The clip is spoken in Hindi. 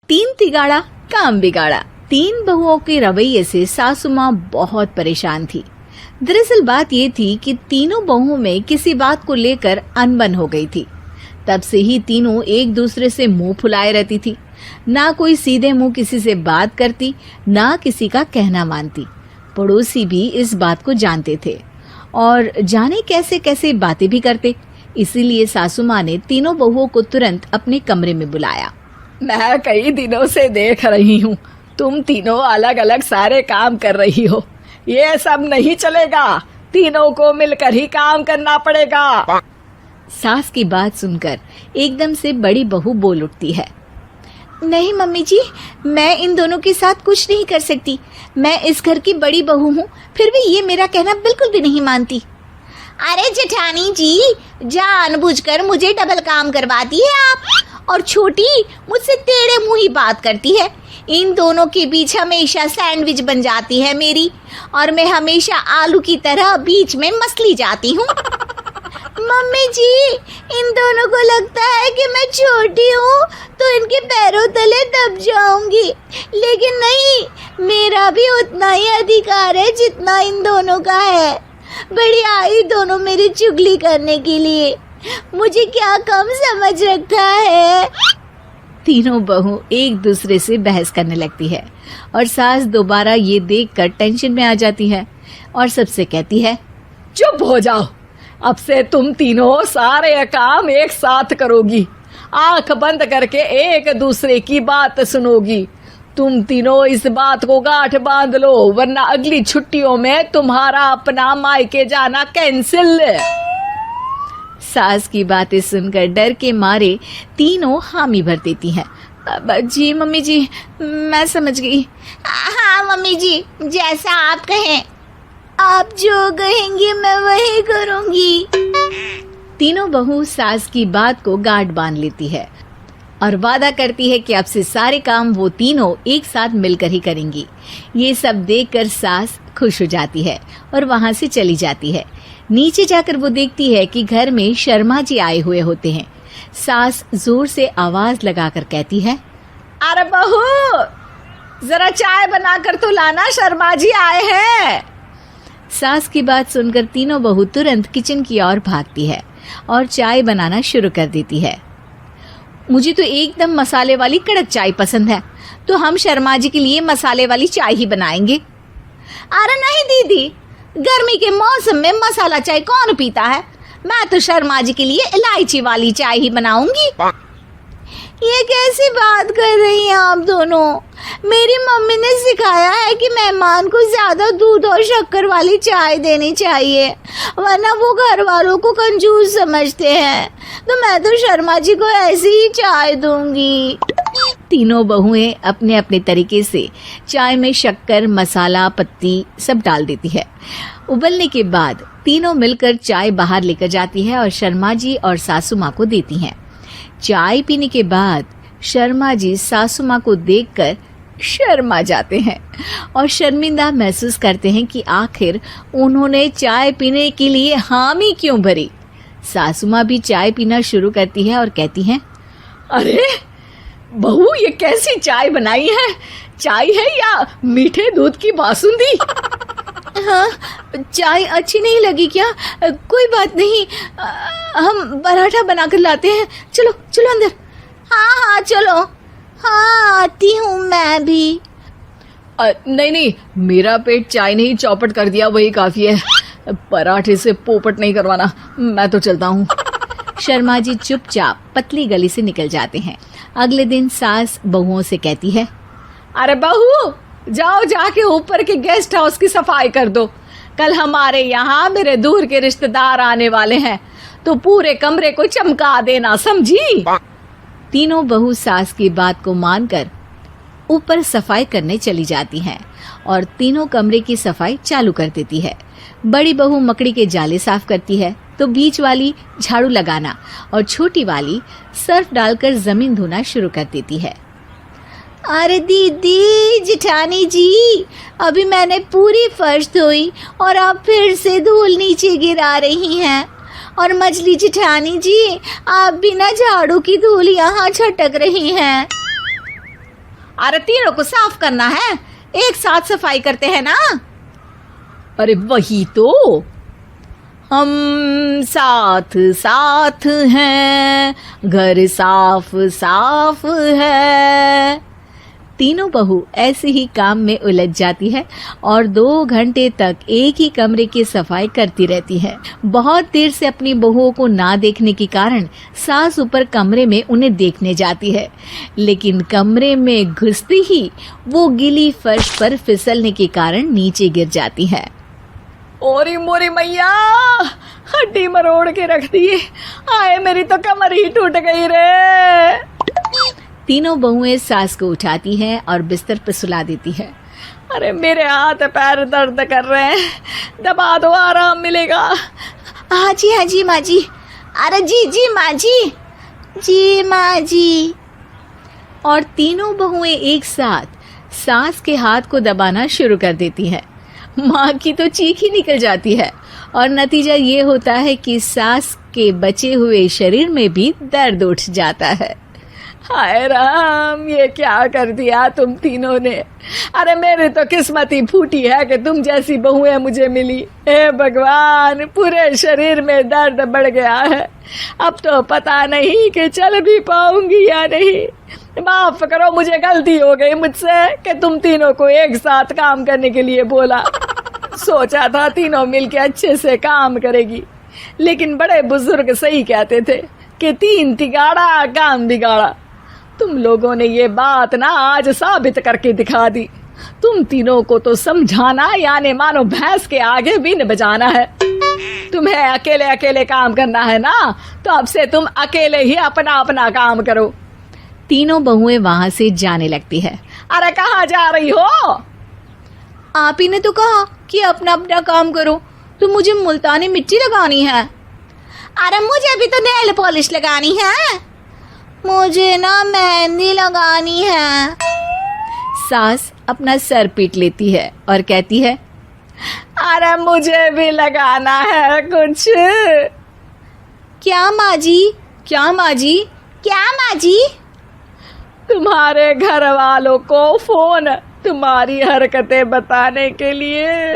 तीन तिगाड़ा काम बिगाड़ा। तीन बहुओं के रवैये से सासू माँ बहुत परेशान थी। दरअसल बात ये थी कि तीनों बहुओं में किसी बात को लेकर अनबन हो गई थी। तब से ही तीनों एक दूसरे से मुंह फुलाए रहती थी। ना कोई सीधे मुंह किसी से बात करती, ना किसी का कहना मानती। पड़ोसी भी इस बात को जानते थे और जाने कैसे कैसे बातें भी करते। इसीलिए सासू माँ ने तीनों बहुओं को तुरंत अपने कमरे में बुलाया। मैं कई दिनों से देख रही हूँ, तुम तीनों अलग अलग सारे काम कर रही हो। ये सब नहीं चलेगा, तीनों को मिलकर ही काम करना पड़ेगा। सास की बात सुनकर एकदम से बड़ी बहू बोल उठती है। नहीं मम्मी जी, मैं इन दोनों के साथ कुछ नहीं कर सकती। मैं इस घर की बड़ी बहू हूँ, फिर भी ये मेरा कहना बिल्कुल भी नहीं मानती। अरे जेठानी जी, जानबूझकर मुझे डबल काम करवाती है आप, और छोटी मुझसे टेढ़े मुंह ही बात करती है। इन दोनों के बीच हमेशा सैंडविच बन जाती है मेरी, और मैं हमेशा आलू की तरह बीच में मसली जाती हूँ। मम्मी जी, इन दोनों को लगता है कि मैं छोटी हूँ तो इनके पैरों तले दब जाऊंगी, लेकिन नहीं, मेरा भी उतना ही अधिकार है जितना इन दोनों का है। बड़ी आई दोनों मेरी चुगली करने के लिए, मुझे क्या कम समझ रखा है। तीनों बहू एक दूसरे से बहस करने लगती है और सास दोबारा ये देखकर टेंशन में आ जाती है और सबसे कहती है, चुप हो जाओ, अब से तुम तीनों सारे काम एक साथ करोगी, आंख बंद करके एक दूसरे की बात सुनोगी। तुम तीनों इस बात को गांठ बांध लो, वरना अगली छुट्टियों में तुम्हारा अपना मायके जाना कैंसिल। सास की बातें सुनकर डर के मारे तीनों हामी भर देती हैं। जी मम्मी जी, मैं समझ गई। हाँ मम्मी जी, जैसा आप कहें, आप जो कहेंगी मैं वही करूंगी। तीनों बहू सास की बात को गांठ बांध लेती है और वादा करती है कि अब से सारे काम वो तीनों एक साथ मिलकर ही करेंगी। ये सब देखकर सास खुश हो जाती है और वहां से चली जाती है। नीचे जाकर वो देखती है कि घर में शर्मा जी आए हुए होते हैं। सास जोर से आवाज लगाकर कहती है, अरे बहू, जरा चाय बनाकर तो लाना, शर्मा जी आए हैं। सास की बात सुनकर तीनों बहू तुरंत किचन की ओर भागती है और चाय बनाना शुरू कर देती है। मुझे तो एकदम मसाले वाली कड़क चाय पसंद है, तो हम शर्मा जी के लिए मसाले वाली चाय ही बनाएंगे। अरे नहीं दीदी, गर्मी के मौसम में मसाला चाय कौन पीता है? मैं तो शर्मा जी के लिए इलायची वाली चाय ही बनाऊंगी। ये कैसी बात कर रही हैं आप दोनों? मेरी मम्मी ने सिखाया है कि मेहमान को ज्यादा दूध और शक्कर वाली चाय देनी चाहिए, वरना वो घर वालों को कंजूस समझते हैं। तो मैं तो शर्मा जी को ऐसी ही चाय दूंगी। तीनों बहुएं अपने अपने तरीके से चाय में शक्कर, मसाला, पत्ती सब डाल देती है। उबलने के बाद तीनों मिलकर चाय बाहर लेकर जाती है और शर्मा जी और सासू माँ को देती हैं। चाय पीने के बाद शर्मा जी सासू माँ को देखकर शर्मा जाते हैं और शर्मिंदा महसूस करते हैं कि आखिर उन्होंने चाय पीने के लिए हामी क्यों भरी। सासू माँ भी चाय पीना शुरू करती है और कहती हैं, अरे बहू, ये कैसी चाय बनाई है? चाय है या मीठे दूध की बासुंदी? हाँ, चाय अच्छी नहीं लगी क्या? कोई बात नहीं, हम पराठा बनाकर लाते हैं। चलो चलो अंदर। हाँ चलो। हाँ, आती हूँ मैं भी। नहीं नहीं, मेरा पेट चाय ने ही चौपट कर दिया, वही काफी है। पराठे से पोपट नहीं करवाना, मैं तो चलता हूँ। शर्मा जी चुपचाप पतली गली से निकल जाते हैं। अगले दिन सास बहुओं से कहती है, अरे बहू, जाओ जाके ऊपर के गेस्ट हाउस की सफाई कर दो। कल हमारे यहाँ मेरे दूर के रिश्तेदार आने वाले हैं, तो पूरे कमरे को चमका देना, समझी? तीनों बहू सास की बात को मानकर ऊपर सफाई करने चली जाती हैं और तीनों कमरे की सफाई चालू कर देती है। बड़ी बहू मकड़ी के जाले साफ करती है, तो बीच वाली झाड़ू लगाना और छोटी वाली सर्फ डालकर जमीन धोना शुरू कर देती है। अरे दीदी, जेठानी जी, अभी मैंने पूरी फर्श धोई और आप फिर से धूल नीचे गिरा रही हैं। और मछली जेठानी जी, आप बिना झाड़ू की धूल यहाँ छटक रही हैं। अरे तीनों को साफ करना है, एक साथ सफाई करते हैं ना। अरे वही तो, हम साथ साथ हैं, घर साफ साफ है। तीनों बहू ऐसे ही काम में उलझ जाती है और 2 घंटे तक एक ही कमरे की सफाई करती रहती है। बहुत देर से अपनी बहुओं को ना देखने के कारण सास ऊपर कमरे में उन्हें देखने जाती है, लेकिन कमरे में घुसती ही वो गीली फर्श पर फिसलने के कारण नीचे गिर जाती है। ओरी मोरी मैया, हड्डी मरोड़ के रख दी। आए मेरी तो कमर ही टूट गई रे। तीनों बहुएं सास को उठाती हैं और बिस्तर पर सुला देती है। अरे मेरे हाथ पैर दर्द कर रहे हैं, दबा दो आराम मिलेगा। हाँ जी माँ जी। अरे जी माँ जी माँ जी। और तीनों बहुएं एक साथ सास के हाथ को दबाना शुरू कर देती हैं। माँ की तो चीख ही निकल जाती है और नतीजा ये होता है कि सास के बचे हुए शरीर में भी दर्द उठ जाता है। हाय राम, ये क्या कर दिया तुम तीनों ने। अरे मेरी तो किस्मत ही फूटी है कि तुम जैसी बहुएं मुझे मिली। हे भगवान, पूरे शरीर में दर्द बढ़ गया है। अब तो पता नहीं कि चल भी पाऊंगी या नहीं। माफ करो, मुझे गलती हो गई मुझसे कि तुम तीनों को एक साथ काम करने के लिए बोला। सोचा था तीनों मिलके अच्छे से काम करेगी, लेकिन बड़े बुजुर्ग सही कहते थे कि 3 तिगाड़ा काम बिगाड़ा। तुम लोगों ने ये बात ना आज साबित करके दिखा दी। तुम तीनों को तो समझाना यानी मानो भैंस के आगे बीन बजाना है। तुम्हें अकेले अकेले काम करना है ना, तो अब से तुम अकेले ही अपना अपना काम करो। तीनों बहुएं वहां से जाने लगती है। अरे कहाँ जा रही हो? आप ही ने तो कहा कि अपना अपना काम तो मुझे मुल्तानी मिट्टी लगानी है। अरे मुझे भी तो नेल पॉलिश लगानी है, मुझे ना मेहंदी लगानी है। सास अपना सर पीट लेती है और कहती है, अरे मुझे भी लगाना है कुछ। क्या माँ जी? क्या माँ जी? क्या माँ जी? तुम्हारे घर वालों को फोन तुम्हारी हरकतें बताने के लिए।